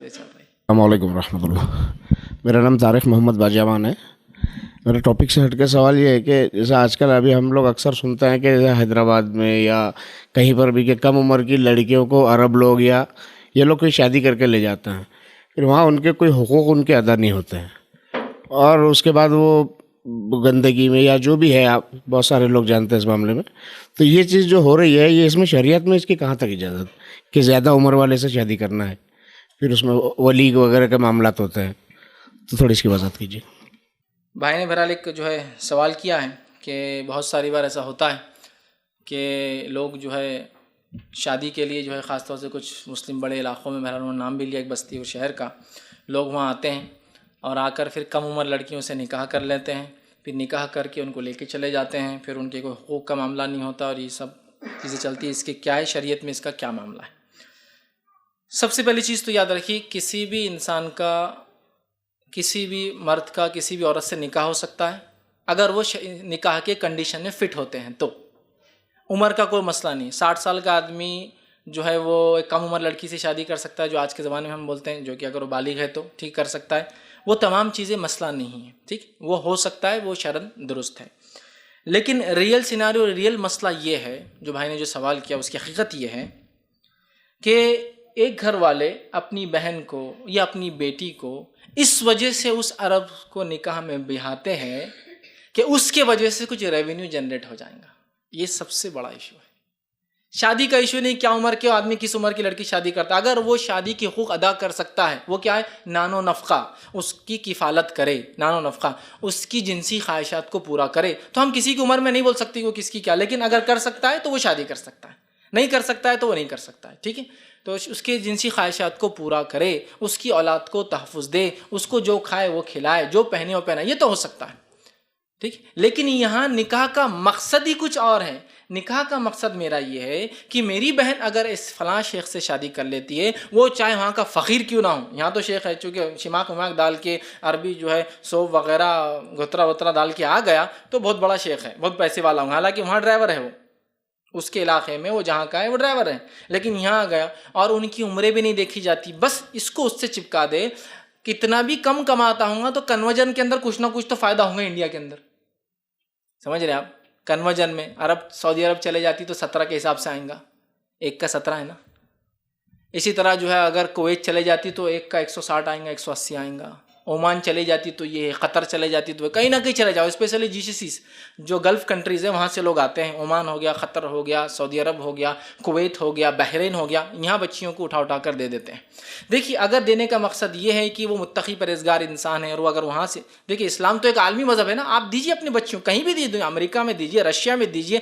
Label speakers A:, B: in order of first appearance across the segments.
A: السلام علیکم ورحمۃ اللہ. میرا نام طارق محمد باجامان ہے. میرا ٹاپک سے ہٹ کے سوال یہ ہے کہ جیسے آج کل ابھی ہم لوگ اکثر سنتے ہیں کہ حیدرآباد میں یا کہیں پر بھی کہ کم عمر کی لڑکیوں کو عرب لوگ یا یہ لوگ کوئی شادی کر کے لے جاتے ہیں، پھر وہاں ان کے کوئی حقوق ان کے ادا نہیں ہوتے ہیں، اور اس کے بعد وہ گندگی میں یا جو بھی ہے، آپ بہت سارے لوگ جانتے ہیں اس معاملے میں. تو یہ چیز جو ہو رہی ہے، یہ اس میں شریعت میں اس کی کہاں تک اجازت کہ زیادہ عمر والے سے شادی کرنا ہے، پھر اس میں ولی وغیرہ کے معاملات ہوتے ہیں، تو تھوڑی اس کی وضاحت کیجیے.
B: بھائی نے بہرحال ایک سوال کیا ہے کہ بہت ساری بار ایسا ہوتا ہے کہ لوگ شادی کے لیے خاص طور سے کچھ مسلم بڑے علاقوں میں، بہرحال انہوں نے نام بھی لیا ایک بستی اور شہر کا، لوگ وہاں آتے ہیں اور آ کر پھر کم عمر لڑکیوں سے نکاح کر لیتے ہیں، پھر نکاح کر کے ان کو لے کے چلے جاتے ہیں، پھر ان کے کوئی حقوق کا معاملہ نہیں ہوتا اور یہ سب چیزیں چلتی ہیں. اس کے کیا ہے شریعت میں، اس کا کیا معاملہ ہے؟ سب سے پہلی چیز تو یاد رکھیے، کسی بھی انسان کا، کسی بھی مرد کا کسی بھی عورت سے نکاح ہو سکتا ہے اگر وہ نکاح کے کنڈیشن میں فٹ ہوتے ہیں. تو عمر کا کوئی مسئلہ نہیں. 60 سال کا آدمی وہ ایک کم عمر لڑکی سے شادی کر سکتا ہے، جو آج کے زمانے میں ہم بولتے ہیں، جو کہ اگر وہ بالغ ہے تو ٹھیک کر سکتا ہے. وہ تمام چیزیں مسئلہ نہیں ہیں، ٹھیک، وہ ہو سکتا ہے، وہ شرعاً درست ہے. لیکن ریئل سیناریو، ریئل مسئلہ یہ ہے، جو بھائی نے جو سوال کیا اس کی حقیقت یہ ہے کہ ایک گھر والے اپنی بہن کو یا اپنی بیٹی کو اس وجہ سے اس عرب کو نکاح میں بہاتے ہیں کہ اس کے وجہ سے کچھ ریونیو جنریٹ ہو جائیں گا. یہ سب سے بڑا ایشو ہے. شادی کا ایشو نہیں کیا عمر کے آدمی کس عمر کی لڑکی شادی کرتا ہے. اگر وہ شادی کے حقوق ادا کر سکتا ہے، وہ کیا ہے، نان و نفقہ، اس کی کفالت کرے، نان و نفقہ، اس کی جنسی خواہشات کو پورا کرے، تو ہم کسی کی عمر میں نہیں بول سکتے وہ کس کی کیا، لیکن اگر کر سکتا ہے تو وہ شادی کر سکتا ہے، نہیں کر سکتا ہے تو وہ نہیں کر سکتا ہے. ٹھیک ہے، تو اس کے جنسی خواہشات کو پورا کرے، اس کی اولاد کو تحفظ دے، اس کو جو کھائے وہ کھلائے، جو پہنے وہ پہنائے، یہ تو ہو سکتا ہے. ٹھیک، لیکن یہاں نکاح کا مقصد ہی کچھ اور ہے. نکاح کا مقصد میرا یہ ہے کہ میری بہن اگر اس فلاں شیخ سے شادی کر لیتی ہے، وہ چاہے وہاں کا فقیر کیوں نہ ہو. یہاں تو شیخ ہے، چونکہ شماک وماک ڈال کے عربی سوپ وغیرہ گترا وترا ڈال کے آ گیا تو بہت بڑا شیخ ہے، بہت پیسے والا ہوں، حالانکہ وہاں ڈرائیور ہے، وہ اس کے علاقے میں وہ جہاں کا ہے وہ ڈرائیور ہے، لیکن یہاں آ گیا اور ان کی عمریں بھی نہیں دیکھی جاتی، بس اس کو اس سے چپکا دے. کتنا بھی کم کماتا ہوں گا تو کنورژن کے اندر کچھ نہ کچھ تو فائدہ ہوگا انڈیا کے اندر. سمجھ رہے ہیں آپ؟ کنورژن میں سعودی عرب چلے جاتی تو 17 کے حساب سے آئیں گا، ایک کا 17 ہے نا. اسی طرح اگر کویت چلے جاتی تو ایک کا 160 آئیں گا، 180 آئیں گا. عمان چلے جاتی تو یہ، قطر چلے جاتی تو کہیں نہ کہیں چلے جاؤ، اسپیشلی GCC جو گلف کنٹریز ہیں وہاں سے لوگ آتے ہیں. عمان ہو گیا، قطر ہو گیا، سعودی عرب ہو گیا، کویت ہو گیا، بحرین ہو گیا، یہاں بچیوں کو اٹھا کر دے دیتے ہیں. دیکھیے، اگر دینے کا مقصد یہ ہے کہ وہ متقی پرہیزگار انسان ہے، اور وہ اگر وہاں سے، دیکھیے اسلام تو ایک عالمی مذہب ہے نا، آپ دیجیے اپنے بچوں، کہیں بھی دیجیے، امریکہ میں دیجیے، رشیا میں دیجیے،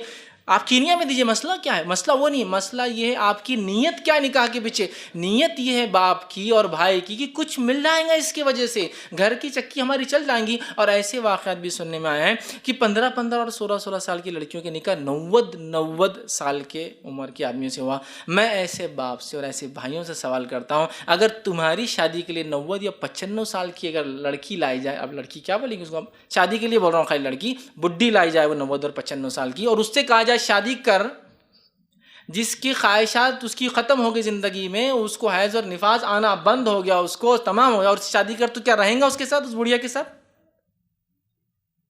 B: آپ کینیا میں دیجیے، مسئلہ کیا ہے؟ مسئلہ وہ نہیں، مسئلہ یہ ہے آپ کی نیت کیا ہے نکاح کے پیچھے. نیت یہ ہے باپ کی اور بھائی کی کہ کچھ مل جائیں گا اس کی وجہ سے، گھر کی چکی ہماری چل جائیں گی. اور ایسے واقعات بھی سننے میں آئے ہیں کہ 15 اور 16 سال کی لڑکیوں کے نکاح 90 سال کے عمر کے آدمیوں سے ہوا. میں ایسے باپ سے اور ایسے بھائیوں سے سوال کرتا ہوں، اگر تمہاری شادی کے لیے 90 یا 95 سال کی اگر لڑکی لائی جائے، اب لڑکی کیا بولیں گے اس کو، شادی کے لیے بول رہا ہوں، خالی لڑکی بڈھی لائی جائے وہ 90 اور 95 سال کی، اور اس سے کہا جائے شادی کر، جس کی خواہشات اس کی ختم ہو گئی زندگی میں، اس کو حیض اور نفاس آنا بند ہو گیا، اس کو تمام ہو گیا، اور شادی کر، تو کیا رہیں گا اس کے ساتھ، اس بڑھیا کے ساتھ؟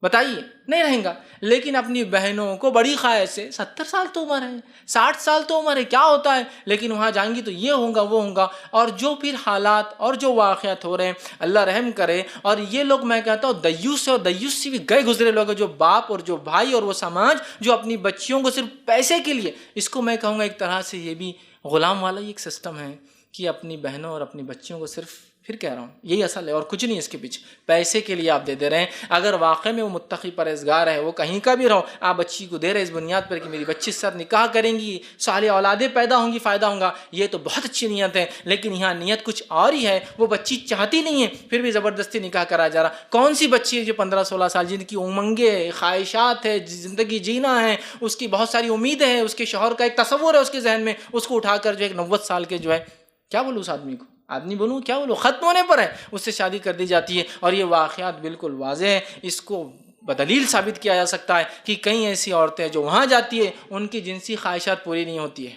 B: بتائیے، نہیں رہیں گا. لیکن اپنی بہنوں کو بڑی خواہش ہے، 70 سال تو عمر ہے، 60 سال تو عمر ہے، کیا ہوتا ہے، لیکن وہاں جائیں گی تو یہ ہوگا وہ ہوگا. اور جو پھر حالات اور جو واقعات ہو رہے ہیں، اللہ رحم کرے. اور یہ لوگ، میں کہتا ہوں، دیوس اور دیوس سے بھی گئے گزرے لوگ ہیں، جو باپ اور جو بھائی اور وہ سماج جو اپنی بچیوں کو صرف پیسے کے لیے، اس کو میں کہوں گا ایک طرح سے یہ بھی غلام والا ہی ایک سسٹم ہے کہ اپنی بہنوں اور اپنی بچیوں کو صرف، پھر کہہ رہا ہوں، یہی اصل ہے اور کچھ نہیں اس کے پیچھے، پیسے کے لیے آپ دے رہے ہیں. اگر واقعی میں وہ متقی پرہیزگار ہے، وہ کہیں کا بھی رہو، آپ بچی کو دے رہے اس بنیاد پر کہ میری بچی سے ساتھ نکاح کریں گی، صالح اولادیں پیدا ہوں گی، فائدہ ہوگا، یہ تو بہت اچھی نیت ہے. لیکن یہاں نیت کچھ اور ہی ہے، وہ بچی چاہتی نہیں ہے، پھر بھی زبردستی نکاح کرا جا رہا. کون سی بچی ہے جو 15-16 سال، جن کی امنگیں، خواہشات ہے، زندگی جینا ہے، اس کی بہت ساری امیدیں ہیں، اس کے شوہر کا ایک تصور ہے اس کے ذہن میں، اس کو اٹھا کر ایک 90 سال کے کیا بولوں اس آدمی کو، آدمی بولوں کیا بولوں، ختم ہونے پر ہے، اس سے شادی کر دی جاتی ہے. اور یہ واقعات بالکل واضح ہیں، اس کو بدلیل ثابت کیا جا سکتا ہے کہ کئی ایسی عورتیں جو وہاں جاتی ہے، ان کی جنسی خواہشات پوری نہیں ہوتی ہے،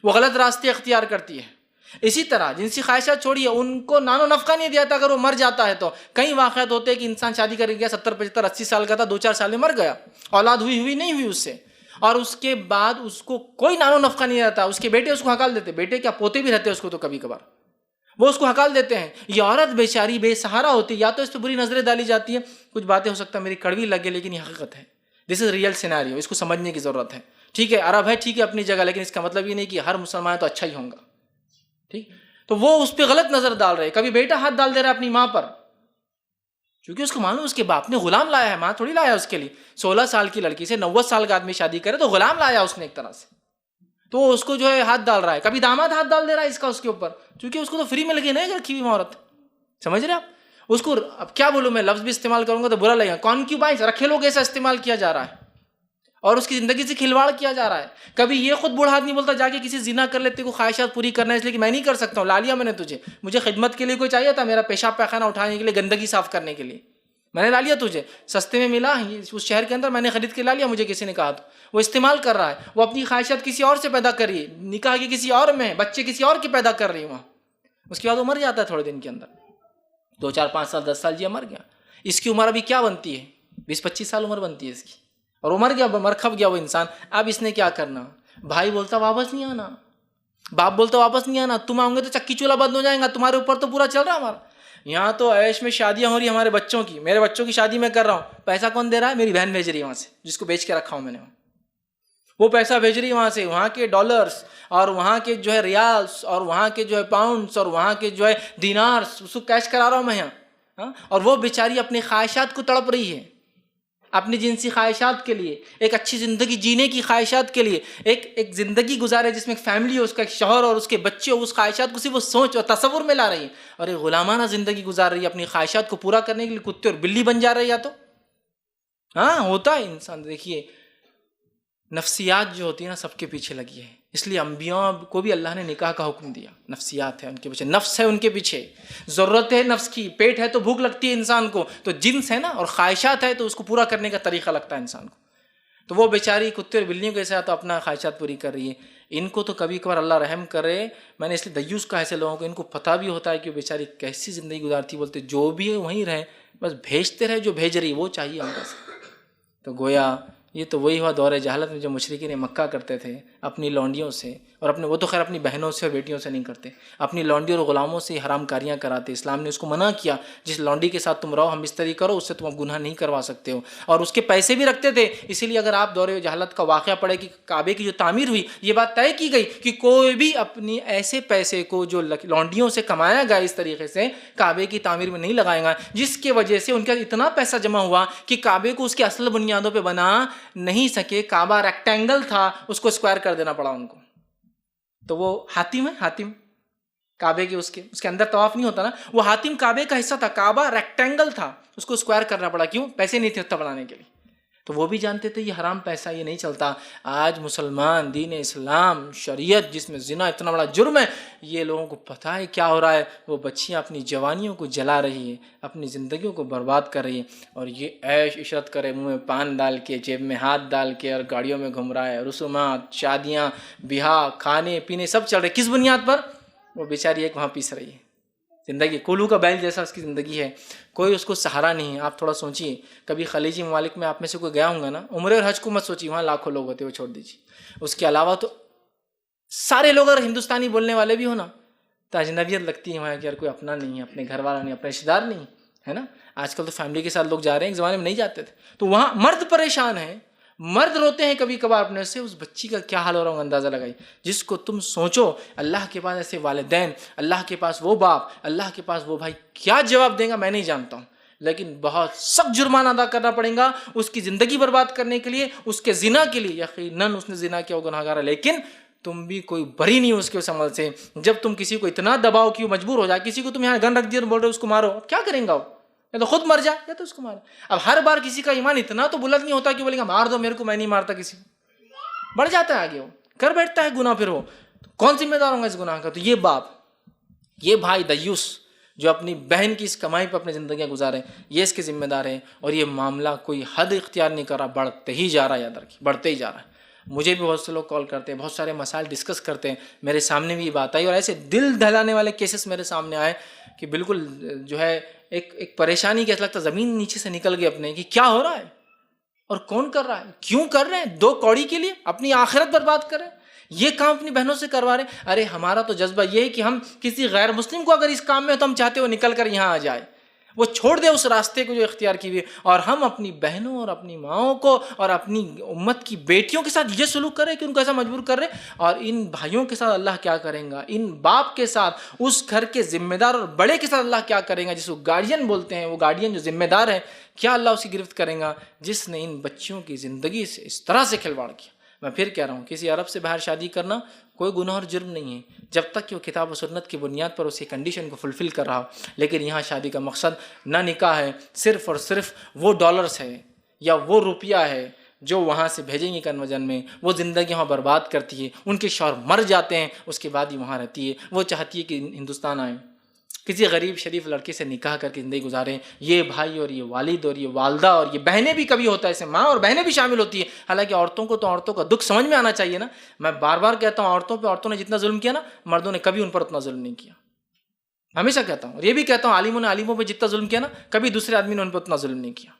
B: وہ غلط راستے اختیار کرتی ہے. اسی طرح جنسی خواہشات چھوڑیے، ان کو نانو نفقہ نہیں دیا تھا اگر وہ مر جاتا ہے تو. کئی واقعات ہوتے ہیں کہ انسان شادی کر گیا 70 75 80 سال کا تھا، 2 4 سال میں مر گیا، اولاد ہوئی نہیں ہوئی اس سے، اور اس کے بعد اس کو کوئی نانو نفقہ نہیں رہتا. اس کے بیٹے اس کو ہکال دیتے، بیٹے کیا پوتے بھی رہتے اس کو تو کبھی کبھار وہ اس کو ہکال دیتے ہیں. یہ عورت بیچاری بے سہارا ہوتی ہے، یا تو اس پہ بری نظریں ڈالی جاتی ہیں. کچھ باتیں ہو سکتا ہے میری کڑوی لگے لیکن یہ حقیقت ہے. دس از ریئل سینیریو، اس کو سمجھنے کی ضرورت ہے. ٹھیک ہے عرب ہے، ٹھیک ہے اپنی جگہ، لیکن اس کا مطلب یہ نہیں کہ ہر مسلمان تو اچھا ہی ہوں گا. ٹھیک، تو وہ اس پہ غلط نظر ڈال رہے. کبھی بیٹا ہاتھ ڈال دے رہا ہے اپنی ماں پر، کیونکہ اس کو معلوم اس کے باپ نے غلام لایا ہے، ماں تھوڑی لایا اس کے لیے. 16 سال کی لڑکی سے 90 سال کا آدمی شادی کرے تو غلام لایا اس نے ایک طرح سے، تو اس کو جو ہے ہاتھ ڈال رہا ہے. کبھی داماد ہاتھ ڈال دے رہا ہے اس کے اوپر، کیونکہ اس کو تو فری میں لگی نہیں رکھی ہوئی عورت. سمجھ رہے آپ اس کو؟ اب کیا بولوں میں، لفظ بھی استعمال کروں گا تو برا لگے گا. کانکیوبائنس، رکھے لوگ ایسا استعمال کیا جا رہا ہے اور اس کی زندگی سے کھلواڑ کیا جا رہا ہے. کبھی یہ خود بوڑھا آدمی بولتا جا کے کسی زنا کر لیتے کو خواہشات پوری کرنا ہے اس لیے کہ میں نہیں کر سکتا ہوں. لا لیا میں نے تجھے، مجھے خدمت کے لیے کوئی چاہیے تھا، میرا پیشاب پیخانہ اٹھانے کے لیے، گندگی صاف کرنے کے لیے میں نے لا لیا تجھے، سستے میں ملا اس شہر کے اندر، میں نے خرید کے لا لیا، مجھے کسی نے کہا تو. وہ استعمال کر رہا ہے، وہ اپنی خواہشات کسی اور سے پیدا کر رہی ہے، نکاح کی کسی اور میں، بچے کسی اور کی پیدا کر رہی ہے وہاں. اس کے بعد وہ مر جاتا ہے تھوڑے دن کے اندر، 2 4 5 سال 10 سال جیا مر گیا. اس کی عمر ابھی کیا بنتی ہے، 20 25 سال عمر بنتی ہے اس کی، اور وہ مر گیا، مر کھپ گیا وہ انسان. اب اس نے کیا کرنا؟ بھائی بولتا واپس نہیں آنا، باپ بولتا واپس نہیں آنا، تم آؤ گے تو چکی چولہا بند ہو جائے گا، تمہارے اوپر تو پورا چل رہا ہمارا. یہاں تو عیش میں شادیاں ہو رہی ہمارے بچوں کی، میرے بچوں کی شادی میں کر رہا ہوں، پیسہ کون دے رہا ہے؟ میری بہن بھیج رہی ہے وہاں سے، جس کو بیچ کے رکھا ہوں میں نے، وہ پیسہ بھیج رہی ہے وہاں سے، وہاں کے ڈالرز اور وہاں کے جو ہے ریالز اور وہاں کے جو ہے پاؤنڈز اور وہاں کے جو ہے دینارز، اس کو کیش کرا رہا ہوں میں یہاں. اور وہ بیچاری اپنی خواہشات کو تڑپ رہی ہے، اپنی جنسی خواہشات کے لیے، ایک اچھی زندگی جینے کی خواہشات کے لیے، ایک زندگی گزارے جس میں ایک فیملی ہو، اس کا ایک شوہر اور اس کے بچے ہو. اس خواہشات کو صرف وہ سوچ اور تصور میں لا رہی ہے، اور ایک غلامانہ زندگی گزار رہی ہے اپنی خواہشات کو پورا کرنے کے لیے. کتے اور بلی بن جا رہے یا تو ہوتا ہے انسان. دیکھیے نفسیات جو ہوتی ہے نا سب کے پیچھے لگی ہے، اس لیے انبیاء کو بھی اللہ نے نکاح کا حکم دیا. نفسیات ہے ان کے پیچھے، نفس ہے ان کے پیچھے، ضرورت ہے نفس کی، پیٹ ہے تو بھوک لگتی ہے انسان کو، تو جنس ہے نا اور خواہشات ہے تو اس کو پورا کرنے کا طریقہ لگتا ہے انسان کو. تو وہ بیچاری کتے اور بلیوں کے ساتھ اپنا خواہشات پوری کر رہی ہے. ان کو تو کبھی کبھار اللہ رحم کرے. میں نے اس لیے دیوس کہا ایسے لوگوں کو، ان کو پتہ بھی ہوتا ہے کہ وہ بیچاری کیسی زندگی گزارتی، بولتے جو بھی ہے وہیں رہے، بس بھیجتے رہے، جو بھیج رہی وہ چاہیے ہم کو. تو گویا یہ تو وہی ہوا دور جہالت میں جو مشرکین مکہ کرتے تھے اپنی لونڈیوں سے، اور اپنے وہ تو خیر اپنی بہنوں سے اور بیٹیوں سے نہیں کرتے، اپنی لونڈی اور غلاموں سے حرام کاریاں کراتے. اسلام نے اس کو منع کیا، جس لونڈی کے ساتھ تم رہو ہم بستری کرو، اس سے تم اب گناہ نہیں کروا سکتے ہو. اور اس کے پیسے بھی رکھتے تھے. اسی لیے اگر آپ دور جہالت کا واقعہ پڑھے کہ کعبے کی جو تعمیر ہوئی، یہ بات طے کی گئی کہ کوئی بھی اپنی ایسے پیسے کو جو لونڈیوں سے کمایا گیا اس طریقے سے کعبے کی تعمیر میں نہیں لگائے گا، جس کی وجہ سے ان کا اتنا پیسہ جمع ہوا کہ کعبے کو اس کے اصل بنیادوں پہ بنا نہیں سکے. کعبہ ریکٹینگل تھا، اس کو اسکوائر کر دینا پڑا ان کو. تو وہ حاتم ہے، حاتم کعبے کے اس کے اندر طواف نہیں ہوتا نا، وہ حاتم کعبے کا حصہ تھا. کعبہ ریکٹینگل تھا، اس کو اسکوائر کرنا پڑا. کیوں؟ پیسے نہیں تھے اتنا بنانے کے لیے. تو وہ بھی جانتے تھے یہ حرام پیسہ یہ نہیں چلتا. آج مسلمان دین اسلام شریعت جس میں زنا اتنا بڑا جرم ہے، یہ لوگوں کو پتہ ہے کیا ہو رہا ہے. وہ بچیاں اپنی جوانیوں کو جلا رہی ہیں، اپنی زندگیوں کو برباد کر رہی ہیں، اور یہ عیش عشرت کرے، منہ میں پان ڈال کے، جیب میں ہاتھ ڈال کے، اور گاڑیوں میں گھوم رہا ہے. رسومات، شادیاں، بیاہ، کھانے پینے سب چل رہے. کس بنیاد پر؟ وہ بیچاری ایک وہاں پیس رہی ہے. زندگی کولو کا بیل جیسا اس کی زندگی ہے، کوئی اس کو سہارا نہیں ہے. آپ تھوڑا سوچیے، کبھی خلیجی ممالک میں آپ میں سے کوئی گیا ہوں گا نا، عمرے اور حج کو مت سوچیے، وہاں لاکھوں لوگ ہوتے، وہ چھوڑ دیجیے. اس کے علاوہ تو سارے لوگ اگر ہندوستانی بولنے والے بھی ہو نا تو اجنبیت لگتی ہے وہاں کہ یار کوئی اپنا نہیں ہے، اپنے گھر والا نہیں، اپنے رشتے دار نہیں ہے نا. آج کل تو فیملی کے ساتھ لوگ جا رہے ہیں، ایک زمانے میں نہیں جاتے تھے. تو وہاں مرد پریشان ہیں، مرد روتے ہیں کبھی کبھار اپنے سے. اس بچی کا کیا حال ہو رہا ہوگا اندازہ لگائی. جس کو تم سوچو اللہ کے پاس ایسے والدین، اللہ کے پاس وہ باپ، اللہ کے پاس وہ بھائی، کیا جواب دیں گا میں نہیں جانتا ہوں. لیکن بہت سخت جرمانہ ادا کرنا پڑے گا اس کی زندگی برباد کرنے کے لیے، اس کے زنا کے لیے. یقیناً اس نے زنا کیا، وہ گناہگار ہے، لیکن تم بھی کوئی بری نہیں ہو اس کے اس عمل سے. جب تم کسی کو اتنا دباؤ کہ وہ مجبور ہو جائے، کسی کو تم یہاں گن رکھ دیا بول رہے اس کو مارو، اب کیا کریں گا وہ؟ یا تو خود مر جائے یا تو اس کو مارے. اب ہر بار کسی کا ایمان اتنا تو بلند نہیں ہوتا کہ بولے گا مار دو میرے کو، میں نہیں مارتا کسی کو. بڑھ جاتا ہے آگے، وہ کر بیٹھتا ہے گناہ. پھر وہ کون ذمہ دار ہوگا اس گناہ کا؟ تو یہ باپ، یہ بھائی دیوس جو اپنی بہن کی اس کمائی پر اپنی زندگیاں گزارے، یہ اس کے ذمہ دار ہے. اور یہ معاملہ کوئی حد اختیار نہیں کر رہا، بڑھتے ہی جا رہا ہے، یاد رکھیے بڑھتے ہی جا رہا ہے. مجھے بھی بہت سے لوگ کال کرتے ہیں, بہت سارے مسائل ڈسکس کرتے ہیں, میرے سامنے بھی یہ بات آئی, اور ایسے دل دہلانے والے کیسز میرے سامنے آئے کہ بالکل جو ہے ایک پریشانی کے ایسا لگتا زمین نیچے سے نکل گئی اپنے, کہ کیا ہو رہا ہے اور کون کر رہا ہے, کیوں کر رہے ہیں, 2 کوڑی کے لیے اپنی آخرت برباد کر رہے ہیں, یہ کام اپنی بہنوں سے کروا رہے ہیں. ارے ہمارا تو جذبہ یہ ہے کہ ہم کسی غیر مسلم کو اگر اس کام میں تو ہم چاہتے ہو نکل کر یہاں آ جائے, وہ چھوڑ دے اس راستے کو جو اختیار کی ہوئی, اور ہم اپنی بہنوں اور اپنی ماؤں کو اور اپنی امت کی بیٹیوں کے ساتھ یہ سلوک کریں کہ ان کو ایسا مجبور کر رہے. اور ان بھائیوں کے ساتھ اللہ کیا کریں گا, ان باپ کے ساتھ, اس گھر کے ذمہ دار اور بڑے کے ساتھ اللہ کیا کریں گا, جس کو گارڈین بولتے ہیں, وہ گارڈین جو ذمہ دار ہے, کیا اللہ اسی گرفت کریں گا جس نے ان بچیوں کی زندگی سے اس طرح سے کھلواڑ کیا. میں پھر کہہ رہا ہوں, کسی عرب سے باہر شادی کرنا کوئی گناہ اور جرم نہیں ہے, جب تک کہ وہ کتاب و سنت کی بنیاد پر اسی کنڈیشن کو فلفل کر رہا ہو. لیکن یہاں شادی کا مقصد نہ نکاح ہے, صرف اور صرف وہ ڈالرز ہے یا وہ روپیہ ہے جو وہاں سے بھیجیں گے کنورژن میں, وہ زندگی وہاں برباد کرتی ہے, ان کے شوہر مر جاتے ہیں, اس کے بعد ہی وہاں رہتی ہے. وہ چاہتی ہے کہ ہندوستان آئیں, کسی غریب شریف لڑکے سے نکاح کر کے زندگی گزاریں. یہ بھائی اور یہ والد اور یہ والدہ اور یہ بہنیں بھی کبھی ہوتا ہے, اسے ماں اور بہنیں بھی شامل ہوتی ہیں. حالانکہ عورتوں کو تو عورتوں کا دکھ سمجھ میں آنا چاہیے نا. میں بار بار کہتا ہوں, عورتوں نے جتنا ظلم کیا نا, مردوں نے کبھی ان پر اتنا ظلم نہیں کیا. ہمیشہ کہتا ہوں, اور یہ بھی کہتا ہوں, عالموں نے عالموں پہ جتنا ظلم کیا نا, کبھی دوسرے آدمی نے ان پر اتنا ظلم نہیں کیا.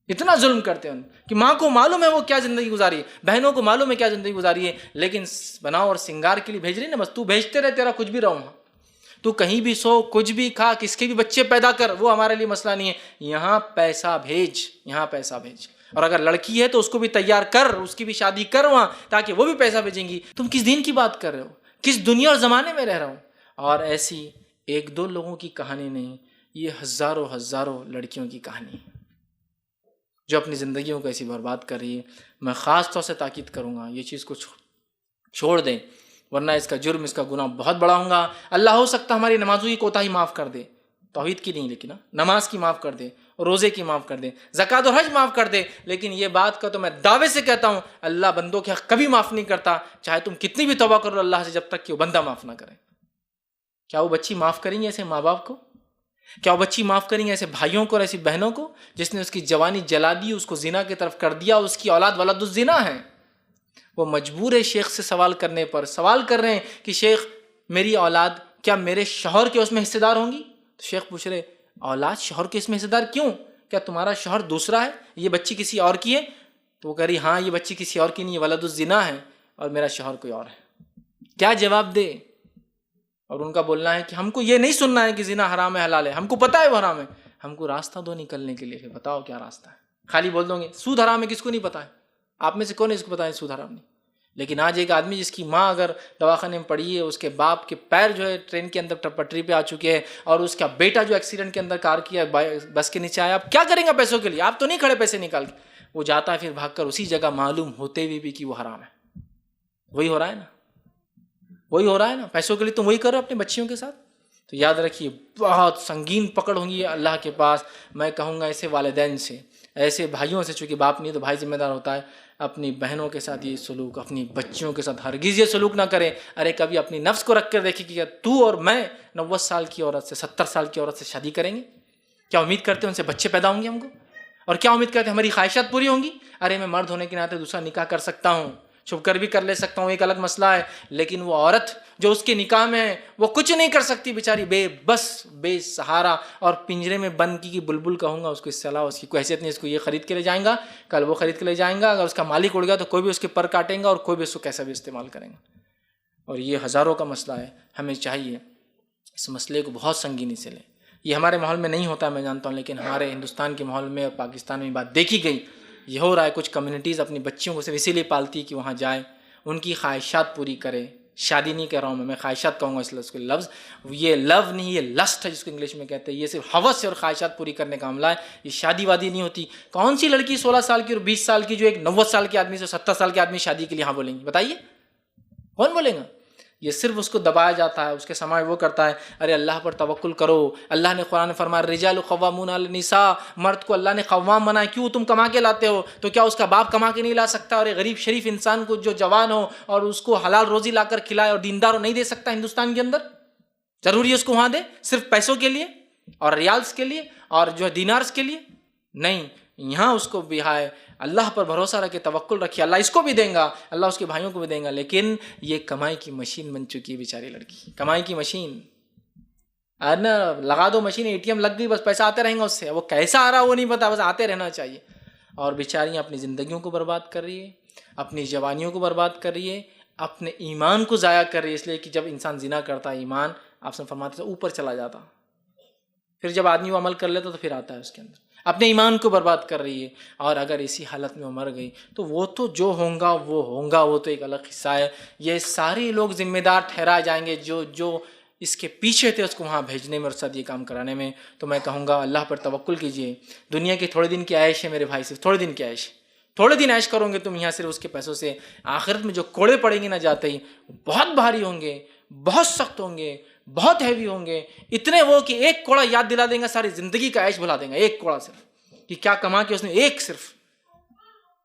B: اتنا ظلم کرتے ہیں کہ ماں کو معلوم ہے وہ کیا زندگی گزاری ہے, بہنوں کو معلوم ہے کیا زندگی گزاری ہے, لیکن بناؤ اور سنگار کے لیے بھیج رہی نا, بس تو بھیجتے رہے, تیرا کچھ بھی رہو, تو کہیں بھی سو, کچھ بھی کھا, کس کے بھی بچے پیدا کر, وہ ہمارے لیے مسئلہ نہیں ہے. یہاں پیسہ بھیج, یہاں پیسہ بھیج. اور اگر لڑکی ہے تو اس کو بھی تیار کر, اس کی بھی شادی کر وہاں, تاکہ وہ بھی پیسہ بھیجیں گی. تم کس دین کی بات کر رہے ہو, کس دنیا اور زمانے میں رہ رہا ہوں. اور ایسی 1-2 لوگوں کی کہانی نہیں, یہ ہزاروں لڑکیوں کی کہانی ہے جو اپنی زندگیوں کو ایسی برباد کر رہی ہے. میں خاص طور سے تاکید کروں گا, یہ چیز کو چھوڑ دیں, ورنہ اس کا جرم, اس کا گناہ بہت بڑا ہوگا. اللہ ہو سکتا ہماری نمازوں کی کوتاہی معاف کر دے, توحید کی نہیں لیکن نماز کی معاف کر دے, روزے کی معاف کر دے, زکوٰۃ اور حج معاف کر دے. لیکن یہ بات کا تو میں دعوے سے کہتا ہوں, اللہ بندوں کے حق کبھی معاف نہیں کرتا, چاہے تم کتنی بھی توبہ کرو اللہ سے, جب تک کہ وہ بندہ معاف نہ کرے. کیا وہ بچی معاف کریں گے ایسے ماں باپ کو؟ کیا وہ بچی معاف کریں گے ایسے بھائیوں کو اور ایسی بہنوں کو جس نے اس کی جوانی جلا دی, اس کو زنا کی طرف کر دیا, اس کی اولاد ولد الزنا ہے؟ وہ مجبور ہے شیخ سے سوال کرنے پر, سوال کر رہے ہیں کہ شیخ میری اولاد کیا میرے شوہر کے اس میں حصے دار ہوں گی؟ تو شیخ پوچھ رہے, اولاد شوہر کے اس میں حصے دار کیوں, کیا تمہارا شوہر دوسرا ہے, یہ بچی کسی اور کی ہے؟ تو وہ کہہ رہی, ہاں یہ بچی کسی اور کی نہیں, یہ ولد الزنا ہے اور میرا شوہر کوئی اور ہے. کیا جواب دے؟ اور ان کا بولنا ہے کہ ہم کو یہ نہیں سننا ہے کہ زنا حرام ہے حلال ہے, ہم کو پتہ ہے وہ حرام ہے, ہم کو راستہ دو نکلنے کے لیے. پھر بتاؤ کیا راستہ ہے؟ خالی بول دو گے سود حرام ہے, کس کو نہیں پتہ ہے؟ آپ میں سے کون ہے اس کو پتہ ہے سود حرام نہیں؟ لیکن آج ایک آدمی جس کی ماں اگر دواخانے میں پڑی ہے, اس کے باپ کے پیر جو ہے ٹرین کے اندر پٹری پہ آ چکے ہیں, اور اس کا بیٹا جو ایکسیڈنٹ کے اندر کار کیا بس کے نیچے آیا, آپ کیا کریں گے پیسوں کے لیے؟ آپ تو نہیں کھڑے پیسے نکال کے. وہ جاتا ہے پھر بھاگ کر اسی جگہ, معلوم ہوتے ہوئے بھی کہ وہ حرام ہے. وہی ہو رہا ہے نا, وہی ہو رہا ہے نا, پیسوں کے لیے تم وہی کرو اپنے بچیوں کے ساتھ. تو یاد رکھیے بہت سنگین پکڑ ہوگی اللہ کے پاس. میں کہوں گا ایسے والدین سے, ایسے بھائیوں سے, چونکہ باپ نہیں تو بھائی ذمہ دار ہوتا ہے, اپنی بہنوں کے ساتھ یہ سلوک, اپنی بچیوں کے ساتھ ہرگز یہ سلوک نہ کریں. ارے کبھی اپنی نفس کو رکھ کر دیکھیں کہ تو اور میں 90 سال کی عورت سے 70 سال کی عورت سے شادی کریں گے؟ کیا امید کرتے ہیں ان سے بچے پیدا ہوں گے ہم کو؟ اور کیا امید کرتے ہیں ہماری خواہشات پوری ہوں گی؟ ارے میں مرد ہونے کے ناطے دوسرا نکاح کر سکتا ہوں, چھپ کر بھی کر لے سکتا ہوں, ایک الگ مسئلہ ہے. لیکن وہ عورت جو اس کے نکاح میں ہے وہ کچھ نہیں کر سکتی, بیچاری بے بس, بے سہارا, اور پنجرے میں بند کی بلبل کہوں گا اس کو, اس سے علاوہ اس کی کوئی حیثیت نہیں. اس کو یہ خرید کے لے جائیں گا, کل وہ خرید کے لے جائیں گا, اگر اس کا مالک اڑ گیا تو کوئی بھی اس کے پر کاٹیں گا, اور کوئی بھی اس کو کیسا بھی استعمال کریں گا. اور یہ ہزاروں کا مسئلہ ہے. ہمیں چاہیے اس مسئلے کو بہت سنگینی سے لیں. یہ ہمارے ماحول میں نہیں ہوتا میں جانتا ہوں, لیکن ہمارے ہندوستان کے ماحول میں اور پاکستان میں بات دیکھی گئی. یہ ہو رہا ہے, کچھ کمیونٹیز اپنی بچیوں کو صرف اسی لیے پالتی کہ وہاں جائے, ان کی خواہشات پوری کرے. شادی نہیں کہہ رہا ہوں میں خواہشات کہوں گا اس لفظ. یہ لو نہیں, یہ لسٹ ہے جس کو انگلش میں کہتے ہیں. یہ صرف ہوس اور خواہشات پوری کرنے کا عملہ ہے, یہ شادی وادی نہیں ہوتی. کون سی لڑکی 16 سال کی اور 20 سال کی جو ایک 90 سال کے آدمی سے 70 سال کے آدمی شادی کے لیے ہاں بولیں گی؟ بتائیے کون بولے گا؟ یہ صرف اس کو دبایا جاتا ہے, اس کے سماج وہ کرتا ہے. ارے اللہ پر توکل کرو. اللہ نے قرآن میں فرمایا الرجال قوامون علی النساء, مرد کو اللہ نے قوام بنایا. کیوں؟ تم کما کے لاتے ہو, تو کیا اس کا باپ کما کے نہیں لا سکتا؟ اور ایک غریب شریف انسان کو جو جوان ہو اور اس کو حلال روزی لا کر کھلائے اور دیندار ہو, نہیں دے سکتا ہندوستان کے اندر؟ ضروری ہے اس کو وہاں دے صرف پیسوں کے لیے اور ریالز کے لیے اور جو ہے دینارز کے لیے؟ نہیں. یہاں اس کو بھی ہے اللہ پر بھروسہ رکھے, توکل رکھیے, اللہ اس کو بھی دیں گا, اللہ اس کے بھائیوں کو بھی دیں گا. لیکن یہ کمائی کی مشین بن چکی ہے بیچاری لڑکی, کمائی کی مشین. نا لگا دو مشین, اے ٹی ایم لگ گئی, بس پیسہ آتے رہیں گا اس سے, وہ کیسا آ رہا وہ نہیں پتا, بس آتے رہنا چاہیے. اور بیچاریاں اپنی زندگیوں کو برباد کر رہی ہے, اپنی جوانیوں کو برباد کر رہی ہے, اپنے ایمان کو ضائع کر رہی ہے. اس لیے کہ جب انسان زنا کرتا ہے ایمان آپ سے فرماتے تھے اوپر چلا جاتا, پھر جب آدمی وہ عمل کر لیتا تو پھر آتا ہے اس کے اندر. اپنے ایمان کو برباد کر رہی ہے. اور اگر اسی حالت میں وہ مر گئی تو وہ تو جو ہوگا وہ ہوگا, وہ تو ایک الگ قصہ ہے. یہ سارے لوگ ذمہ دار ٹھہرائے جائیں گے جو اس کے پیچھے تھے اس کو وہاں بھیجنے میں اور ساتھ یہ کام کرانے میں. تو میں کہوں گا اللہ پر توکل کیجئے. دنیا کی تھوڑے دن کی عیش ہے میرے بھائی, صرف تھوڑے دن کی عیش, تھوڑے دن عیش کرو گے تم یہاں صرف اس کے پیسوں سے. آخرت میں جو کوڑے پڑیں گے نہ جاتے ہی, بہت بھاری ہوں گے, بہت سخت ہوں گے, بہت ہیوی ہوں گے. اتنے وہ کہ ایک کوڑا یاد دلا دیں گا, ساری زندگی کا عیش بھلا دیں گا. ایک کوڑا صرف, کہ کیا کما کے اس نے ایک صرف.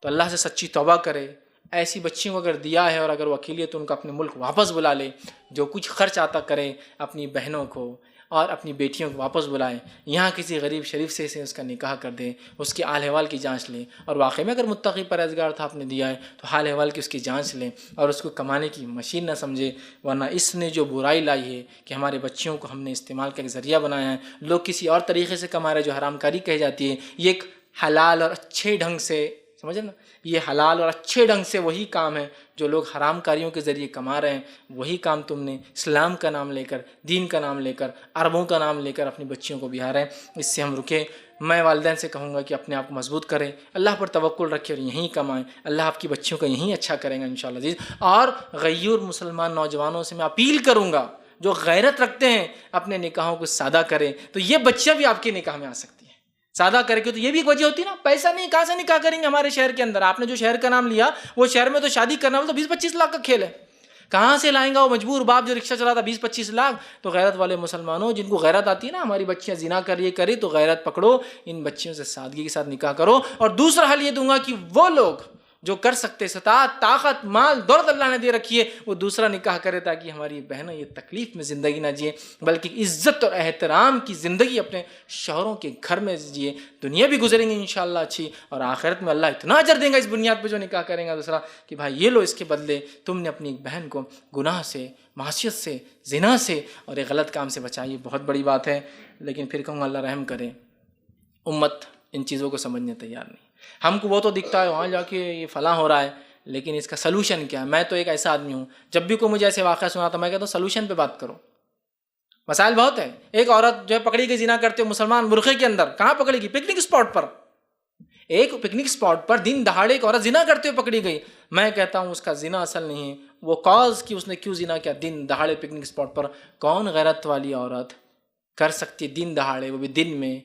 B: تو اللہ سے سچی توبہ کرے. ایسی بچیوں کو اگر دیا ہے اور اگر وہ اکیلی ہے تو ان کو اپنے ملک واپس بلا لے. جو کچھ خرچ آتا کرے اپنی بہنوں کو اور اپنی بیٹیوں کو واپس بلائیں. یہاں کسی غریب شریف سے اس کا نکاح کر دیں, اس کے حال احوال کی جانچ لیں. اور واقعی میں اگر متقی پرہیزگار تھا آپ نے دیا ہے تو حال احوال کی اس کی جانچ لیں اور اس کو کمانے کی مشین نہ سمجھے. ورنہ اس نے جو برائی لائی ہے کہ ہمارے بچیوں کو ہم نے استعمال کا ایک ذریعہ بنایا ہے, لوگ کسی اور طریقے سے کما رہے جو حرام کاری کہی جاتی ہے. یہ ایک حلال اور اچھے ڈھنگ سے, سمجھے نا, یہ حلال اور اچھے ڈھنگ سے وہی کام ہے جو لوگ حرام کاریوں کے ذریعے کما رہے ہیں. وہی کام تم نے اسلام کا نام لے کر, دین کا نام لے کر, عربوں کا نام لے کر اپنی بچیوں کو بہا رہے ہیں. اس سے ہم رکے. میں والدین سے کہوں گا کہ اپنے آپ کو مضبوط کریں, اللہ پر توکل رکھیں اور یہیں کمائیں. اللہ آپ کی بچیوں کا یہیں اچھا کریں گا انشاءاللہ عزیز. اور غیور مسلمان نوجوانوں سے میں اپیل کروں گا جو غیرت رکھتے ہیں اپنے نکاحوں کو سادہ کریں, تو یہ بچیاں بھی آپ کے نکاح میں آ سکتی ہیں. سادہ کر کے تو یہ بھی ایک وجہ ہوتی ہے نا, پیسہ نہیں, کہاں سے نکاح کریں گے ہمارے شہر کے اندر. آپ نے جو شہر کا نام لیا وہ شہر میں تو شادی کرنا والا تو 20-25 لاکھ کا کھیل ہے. کہاں سے لائیں گا وہ مجبور باپ جو رکشہ چلاتا 20-25 لاکھ. تو غیرت والے مسلمانوں جن کو غیرت آتی ہے نا, ہماری بچیاں زنا کر یہ کری تو غیرت پکڑو, ان بچیوں سے سادگی کے ساتھ نکاح کرو. اور دوسرا حل یہ دوں گا کہ وہ لوگ جو کر سکتے, استطاعت, طاقت, مال, دولت اللہ نے دے رکھی ہے, وہ دوسرا نکاح کرے تاکہ ہماری بہنیں یہ تکلیف میں زندگی نہ جیے بلکہ عزت اور احترام کی زندگی اپنے شوہروں کے گھر میں جیے. دنیا بھی گزریں گے انشاءاللہ اچھی, اور آخرت میں اللہ اتنا اجر دیں گا اس بنیاد پہ جو نکاح کریں گا دوسرا کہ بھائی یہ لو اس کے بدلے تم نے اپنی بہن کو گناہ سے, معصیت سے, زنا سے اور ایک غلط کام سے بچائی. بہت بڑی بات ہے. لیکن پھر کہوں گا اللہ رحم کرے, امت ان چیزوں کو سمجھنے تیار نہیں. ہم کو وہ تو دکھتا ہے وہاں جا کے یہ فلاں ہو رہا ہے, لیکن اس کا سلوشن کیا ہے؟ میں تو ایک ایسا آدمی ہوں, جب بھی کوئی مجھے ایسے واقعہ سنا تو میں کہتا ہوں سلوشن پہ بات کرو. مسائل بہت ہیں. ایک عورت جو ہے پکڑی گئی زنا کرتے ہوئے مسلمان برقعے کے اندر, کہاں پکڑی گئی؟ پکنک اسپاٹ پر. ایک پکنک اسپاٹ پر دن دہاڑے ایک عورت زنا کرتے ہوئے پکڑی گئی. میں کہتا ہوں اس کا زنا اصل نہیں ہے, وہ کاز کہ اس نے کیوں زنا کیا دن دہاڑے پکنک اسپاٹ پر. کون غیرت والی عورت کر سکتی دن دہاڑے, وہ بھی دن میں؟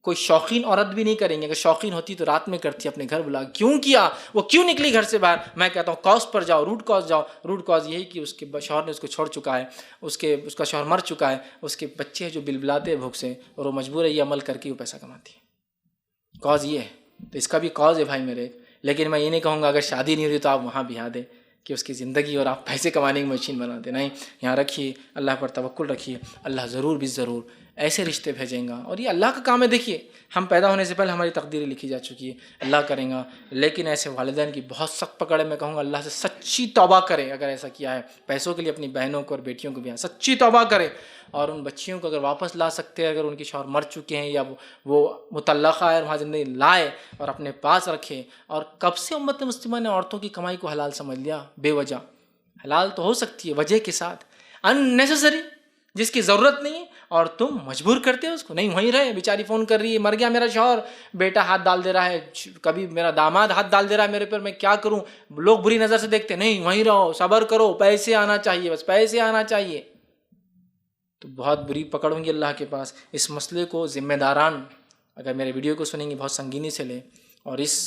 B: کوئی شوقین عورت بھی نہیں کریں گے. اگر شوقین ہوتی تو رات میں کرتی, اپنے گھر بلا. کیوں کیا؟ وہ کیوں نکلی گھر سے باہر؟ میں کہتا ہوں کاز پر جاؤ, روٹ کاز جاؤ. روٹ کاز یہی کہ اس کے شوہر نے اس کو چھوڑ چکا ہے, اس کا شوہر مر چکا ہے, اس کے بچے جو بلبلاتے ہیں بھوک سے, اور وہ مجبور ہے یہ عمل کر کے وہ پیسہ کماتی ہے. کاز یہ ہے, تو اس کا بھی کاز ہے بھائی میرے. لیکن میں یہ نہیں کہوں گا اگر شادی نہیں ہوئی تو آپ وہاں بہا دیں کہ اس کی زندگی اور آپ پیسے کمانے کی مشین بنا دیں. نہیں, یہاں رکھیے, اللہ پر توکل رکھیے. اللہ ضرور بھی ضرور ایسے رشتے بھیجیں گا, اور یہ اللہ کا کام ہے. دیکھیے ہم پیدا ہونے سے پہلے ہماری تقدیر لکھی جا چکی ہے, اللہ کریں گا. لیکن ایسے والدین کی بہت سخت پکڑ ہے. میں کہوں گا اللہ سے سچی توبہ کرے. اگر ایسا کیا ہے پیسوں کے لیے اپنی بہنوں کو اور بیٹیوں کو بھی سچی توبہ کرے, اور ان بچیوں کو اگر واپس لا سکتے ہیں, اگر ان کے شوہر مر چکے ہیں یا وہ مطلقہ ہے, وہاں زندگی لائے اور اپنے پاس رکھے. اور کب سے امت مسلمہ نے عورتوں کی کمائی کو حلال سمجھ لیا؟ بے وجہ. حلال تو ہو سکتی ہے, وجہ کے ساتھ, اننیسیسری جس کی ضرورت نہیں ہے, اور تم مجبور کرتے ہو اس کو. نہیں, وہیں رہے, بیچاری فون کر رہی ہے, مر گیا میرا شوہر, بیٹا ہاتھ ڈال دے رہا ہے, کبھی میرا داماد ہاتھ ڈال دے رہا ہے میرے پر, میں کیا کروں؟ لوگ بری نظر سے دیکھتے. نہیں, وہیں رہو, صبر کرو, پیسے آنا چاہیے, بس پیسے آنا چاہیے. تو بہت بری پکڑ ہوں گی اللہ کے پاس. اس مسئلے کو ذمہ داران اگر میرے ویڈیو کو سنیں گے بہت سنگینی سے لیں, اور اس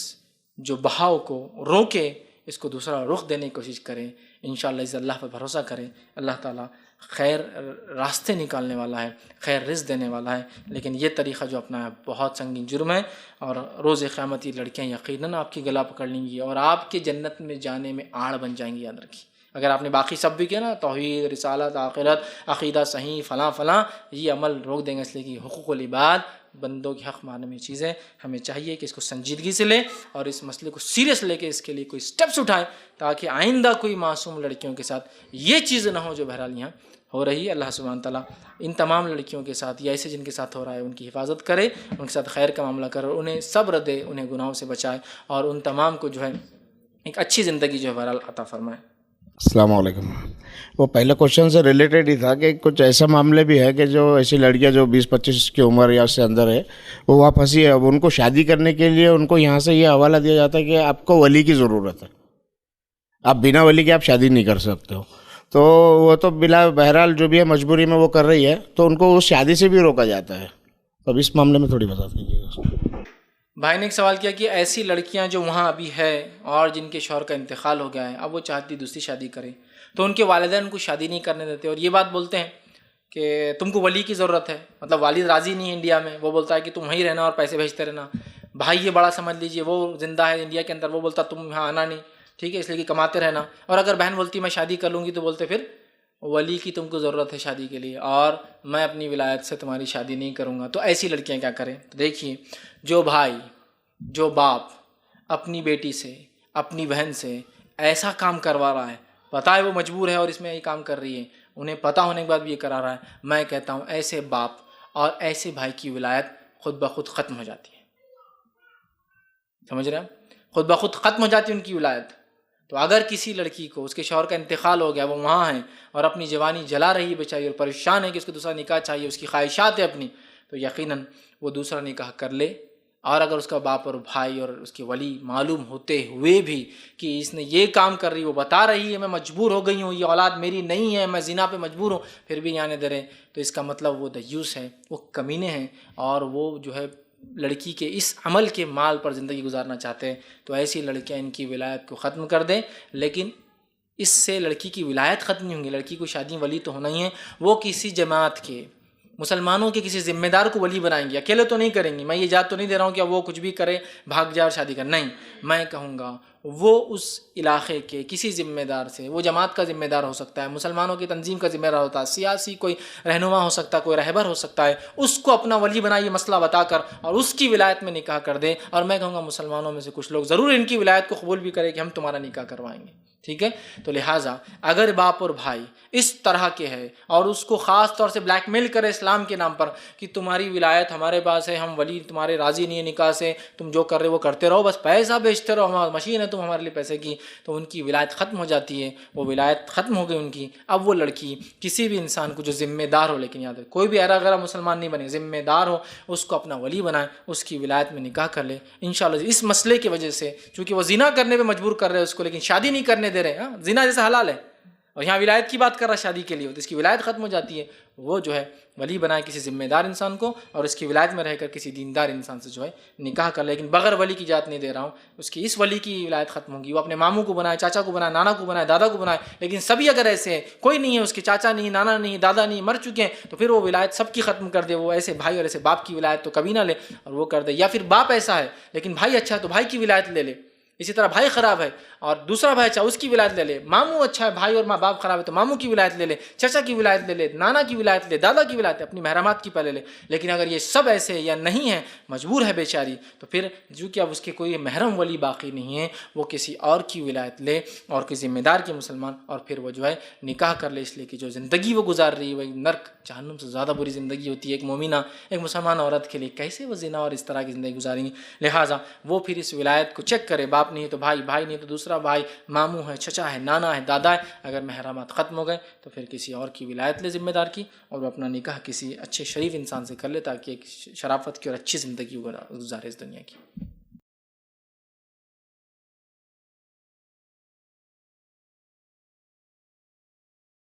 B: جو بہاؤ کو روکے, اس کو دوسرا رخ دینے کی کوشش کریں. انشاءاللہ اس اللہ پر بھروسہ کریں. اللہ تعالیٰ خیر راستے نکالنے والا ہے, خیر رزق دینے والا ہے. لیکن یہ طریقہ جو اپنا ہے بہت سنگین جرم ہے, اور روز قیامت یہ لڑکیاں یقیناً آپ کی گلا پکڑ لیں گی اور آپ کے جنت میں جانے میں آڑ بن جائیں گی. یاد رکھیے, اگر آپ نے باقی سب بھی کیا نا، توحید، رسالت، آخرت، عقیدہ صحیح، فلاں فلاں، یہ عمل روک دیں گے، اس لیے کہ حقوق العباد، بندوں کی حق ماننے میں چیزیں، ہمیں چاہیے کہ اس کو سنجیدگی سے لیں اور اس مسئلے کو سیریس لے کے اس کے لیے کوئی سٹیپس اٹھائیں، تاکہ آئندہ کوئی معصوم لڑکیوں کے ساتھ یہ چیز نہ ہو جو بہرحال یہاں ہو رہی ہے۔ اللہ سبحانہ تعالیٰ ان تمام لڑکیوں کے ساتھ یا ایسے جن کے ساتھ ہو رہا ہے ان کی حفاظت کرے، ان کے ساتھ خیر کا معاملہ کرے، اور انہیں صبر دے، انہیں گناہوں سے بچائے، اور ان تمام کو جو ہے ایک اچھی زندگی جو ہے بہرحال عطا فرمائے۔
A: السلام علیکم۔ وہ پہلے کوشچن سے ریلیٹڈ ہی تھا کہ کچھ ایسا معاملے بھی ہے کہ جو ایسی لڑکیاں جو 20-25 کی عمر یا اس سے اندر ہے، وہ وہاں پھنسی ہے، اب ان کو شادی کرنے کے لیے ان کو یہاں سے یہ حوالہ دیا جاتا ہے کہ آپ کو ولی کی ضرورت ہے، آپ بنا ولی کے آپ شادی نہیں کر سکتے ہو، تو وہ تو بلا بہرحال جو بھی ہے مجبوری میں وہ کر رہی ہے، تو ان کو اس شادی سے بھی روکا جاتا ہے۔ تو اب اس معاملے میں تھوڑی وضاحت کیجیے گا۔
B: بھائی نے ایک سوال کیا کہ ایسی لڑکیاں جو وہاں ابھی ہے اور جن کے شوہر کا انتقال ہو گیا ہے، اب وہ چاہتی دوسری شادی کرے، تو ان کے والدین ان کو شادی نہیں کرنے دیتے، اور یہ بات بولتے ہیں کہ تم کو ولی کی ضرورت ہے، مطلب والد راضی نہیں ہے انڈیا میں، وہ بولتا ہے کہ تم وہیں رہنا اور پیسے بھیجتے رہنا۔ بھائی یہ بڑا سمجھ لیجئے، وہ زندہ ہے انڈیا کے اندر، وہ بولتا تم یہاں آنا نہیں، ٹھیک ہے، اس لیے کہ کماتے رہنا۔ اور اگر بہن بولتی میں شادی کر لوں گی، تو بولتے پھر ولی کی تم کو ضرورت ہے شادی کے لیے، اور میں اپنی ولایت سے تمہاری شادی نہیں کروں گا۔ تو ایسی لڑکیاں کیا کریں؟ تو دیکھیے، جو بھائی، جو باپ اپنی بیٹی سے، اپنی بہن سے ایسا کام کروا رہا ہے، پتہ ہے وہ مجبور ہے اور اس میں یہ کام کر رہی ہے، انہیں پتہ ہونے کے بعد بھی یہ کرا رہا ہے، میں کہتا ہوں ایسے باپ اور ایسے بھائی کی ولایت خود بخود ختم ہو جاتی ہے۔ سمجھ رہے ہیں؟ خود بخود ختم ہو جاتی ہے ان کی ولایت۔ تو اگر کسی لڑکی کو اس کے شوہر کا انتقال ہو گیا، وہ وہاں ہے اور اپنی جوانی جلا رہی ہے بیچاری، اور پریشان ہے کہ اس کو دوسرا نکاح چاہیے، اس کی خواہشات ہے اپنی، تو یقیناً وہ دوسرا نکاح کر لے۔ اور اگر اس کا باپ اور بھائی اور اس کے ولی معلوم ہوتے ہوئے بھی کہ اس نے یہ کام کر رہی، وہ بتا رہی ہے میں مجبور ہو گئی ہوں، یہ اولاد میری نہیں ہے، میں زنا پہ مجبور ہوں، پھر بھی آنے دے رہے، تو اس کا مطلب وہ دیوس ہے، وہ کمینے ہیں، اور وہ جو ہے لڑکی کے اس عمل کے مال پر زندگی گزارنا چاہتے ہیں۔ تو ایسی لڑکیاں ان کی ولایت کو ختم کر دیں، لیکن اس سے لڑکی کی ولایت ختم نہیں ہوں گی، لڑکی کو شادی ولی تو ہونا ہی ہے، وہ کسی جماعت کے، مسلمانوں کے کسی ذمہ دار کو ولی بنائیں گے، اکیلے تو نہیں کریں گے۔ میں یہ اجازت تو نہیں دے رہا ہوں کہ وہ کچھ بھی کرے، بھاگ جائے اور شادی کر، نہیں، میں کہوں گا وہ اس علاقے کے کسی ذمہ دار سے، وہ جماعت کا ذمہ دار ہو سکتا ہے، مسلمانوں کی تنظیم کا ذمہ دار ہوتا ہے، سیاسی کوئی رہنما ہو سکتا ہے، کوئی رہبر ہو سکتا ہے، اس کو اپنا ولی بنائیے مسئلہ بتا کر، اور اس کی ولایت میں نکاح کر دے۔ اور میں کہوں گا مسلمانوں میں سے کچھ لوگ ضرور ان کی ولایت کو قبول بھی کرے کہ ہم تمہارا نکاح کروائیں گے، ٹھیک ہے۔ تو لہٰذا اگر باپ اور بھائی اس طرح کے ہے اور اس کو خاص طور سے بلیک میل کرے اسلام کے نام پر کہ تمہاری ولایت ہمارے پاس ہے، ہم ولی تمہارے راضی نہیں ہے نکاح سے، تم جو کر رہے وہ کرتے رہو، بس پیسہ بیچتے رہو، ہماری مشین ہے تم ہمارے لیے پیسے کی، تو ان کی ولایت ختم ہو جاتی ہے، وہ ولایت ختم ہو گئی ان کی۔ اب وہ لڑکی کسی بھی انسان کو جو ذمہ دار ہو، لیکن یاد ہے کوئی بھی ایرا غیرہ مسلمان نہیں بنے، ذمہ دار ہو، اس کو اپنا ولی بنائے، اس کی ولایت میں نکاح کر لے انشاءاللہ۔ اس مسئلے کی وجہ سے چونکہ وہ زنا کرنے پہ مجبور کر رہے ہیں اس کو، لیکن شادی نہیں کرنے دے رہے، زنا جیسا حلال ہے، اور یہاں ولایت کی بات کر رہا ہے شادی کے لیے، تو اس کی ولایت ختم ہو جاتی ہے، وہ جو ہے ولی بنائے کسی ذمہ دار انسان کو، اور اس کی ولایت میں رہ کر کسی دیندار انسان سے جو ہے نکاح کر لے، لیکن بغیر ولی کی اجازت نہیں دے رہا ہوں، اس کی اس ولی کی ولایت ختم ہوگی، وہ اپنے ماموں کو بنائے، چاچا کو بنائے، نانا کو بنائے، دادا کو بنائے، لیکن سبھی اگر ایسے ہیں، کوئی نہیں ہے اس کے چاچا نہیں، نانا نہیں، دادا نہیں، مر چکے ہیں، تو پھر وہ ولایت سب کی ختم کر دے، وہ ایسے بھائی اور ایسے باپ کی ولایت تو کبھی نہ لے، اور وہ کر دے۔ یا پھر باپ ایسا ہے لیکن بھائی اچھا ہے تو بھائی کی ولایت لے لے، اسی طرح بھائی خراب ہے اور دوسرا بھائی اچھا اس کی ولایت لے لے، ماموں اچھا ہے بھائی اور ماں باپ خراب ہے تو ماموں کی ولایت لے لے، چچا کی ولایت لے لے، نانا کی ولایت لے، دادا کی ولایت، اپنی محرمات کی پہلے لے۔ لیکن اگر یہ سب ایسے یا نہیں ہیں، مجبور ہے بیچاری، تو پھر جو کہ اب اس کے کوئی محرم ولی باقی نہیں ہے، وہ کسی اور کی ولایت لے اور کسی ذمہ دار کے مسلمان، اور پھر وہ جو ہے نکاح کر لے، اس لیے کہ جو زندگی وہ گزار رہی ہے وہ نرک جہنم سے زیادہ بری زندگی ہوتی ہے ایک مومنہ، ایک مسلمان عورت کے لیے، کیسے وہ زنا اور اس طرح کی زندگی گزاریں گی؟ لہٰذا وہ پھر اس ولایت کو چیک کرے، باپ نہیں تو بھائی، بھائی نہیں تو دوسرا بھائی، ماموں ہے، چچا ہے، نانا ہے، دادا ہے، اگر محرمات ختم ہو گئے تو پھر کسی اور کی ولایت لے ذمہ دار کی، اور وہ اپنا نکاح کسی اچھے شریف انسان سے کر لے، تاکہ ایک شرافت کی اور اچھی زندگی گزارے اس دنیا کی۔